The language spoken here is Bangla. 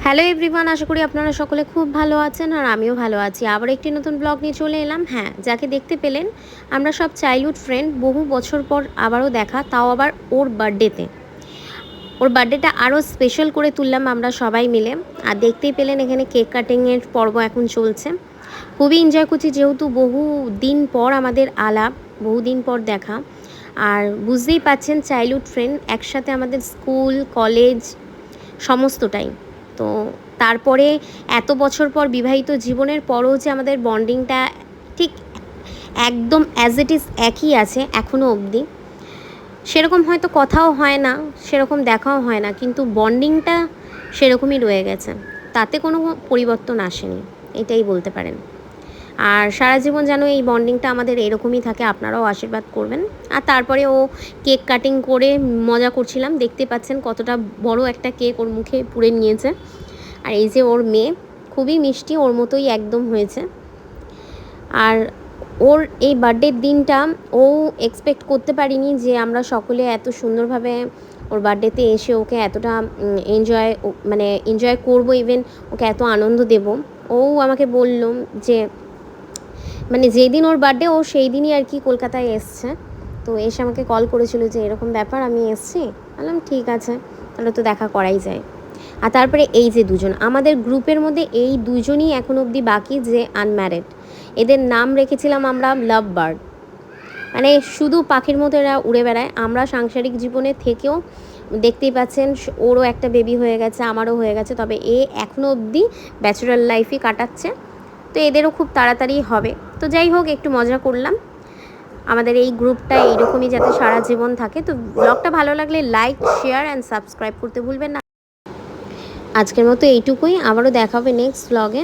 হ্যালো এভরিওয়ান, আশা করি আপনারা সকলে খুব ভালো আছেন আর আমিও ভালো আছি। আবার একটি নতুন ব্লগ নিয়ে চলে এলাম। হ্যাঁ, যাকে দেখতে পেলেন আমরা সব চাইল্ডহুড ফ্রেন্ড, বহু বছর পর আবারও দেখা, তাও আবার ওর বার্থডেতে। ওর বার্থডেটা আরও স্পেশাল করে তুললাম আমরা সবাই মিলে। আর দেখতেই পেলেন এখানে কেক কাটিংয়ের পর্ব এখন চলছে। খুবই এনজয় করছি, যেহেতু বহু দিন পর আমাদের আলাপ, বহুদিন পর দেখা। আর বুঝতেই পাচ্ছেন চাইল্ডহুড ফ্রেন্ড, একসাথে আমাদের স্কুল কলেজ সমস্তটাই। তো তারপরে এত বছর পর বিবাহিত জীবনের পরও যে আমাদের বন্ডিংটা ঠিক একদম অ্যাজ ইট ইজ একই আছে এখনও অবধি। সেরকম হয়তো কথাও হয় না, সেরকম দেখাও হয় না, কিন্তু বন্ডিংটা সেরকমই রয়ে গেছে। তাতে কোনো পরিবর্তন আসেনি, এটাই বলতে পারেন। আর সারা জীবন যেন এই বন্ডিংটা আমাদের এরকমই থাকে, আপনারাও আশীর্বাদ করবেন। আর তারপরে ও কেক কাটিং করে মজা করছিলাম, দেখতে পাচ্ছেন কতটা বড় একটা কেক ওর মুখে পুরে নিয়েছে। আর এই যে ওর মেয়ে, খুবই মিষ্টি, ওর মতোই একদম হয়েছে। আর ওর এই বার্থডের দিনটা ও এক্সপেক্ট করতে পারিনি যে আমরা সকলে এত সুন্দরভাবে ওর বার্থডেতে এসে ওকে এতটা এনজয় করবো, ইভেন ওকে এত আনন্দ দেব। ও আমাকে বলল যে যেই দিন ওর বার্থডে ও সেই দিনই আর কি কলকাতায় এসছে। তো এসে আমাকে কল করেছিল যে এরকম ব্যাপার, আমি এসছি। বললাম ঠিক আছে, তাহলে তো দেখা করাই যায়। আর তারপরে এই যে দুজন আমাদের গ্রুপের মধ্যে, এই দুজনই এখন অবধি বাকি যে আনম্যারিড। এদের নাম রেখেছিলাম আমরা লাভ বার্ড। শুধু পাখির মতো এরা উড়ে বেড়ায়। আমরা সাংসারিক জীবনে থেকেও দেখতেই পাচ্ছেন ওরও একটা বেবি হয়ে গেছে, আমারও হয়ে গেছে, তবে এ এখনও অবধি ব্যাচেলার লাইফই কাটাচ্ছে। তো এদেরও খুব তাড়াতাড়ি হবে। তো যাই হোক, একটু মজা করলাম। আমাদের এই গ্রুপটা এইরকমই যাতে সারা জীবন থাকে। তো ব্লগটা ভালো লাগলে লাইক, শেয়ার অ্যান্ড সাবস্ক্রাইব করতে ভুলবেন না। আজকের মতো এইটুকুই, আবারও দেখা হবে নেক্সট ব্লগে।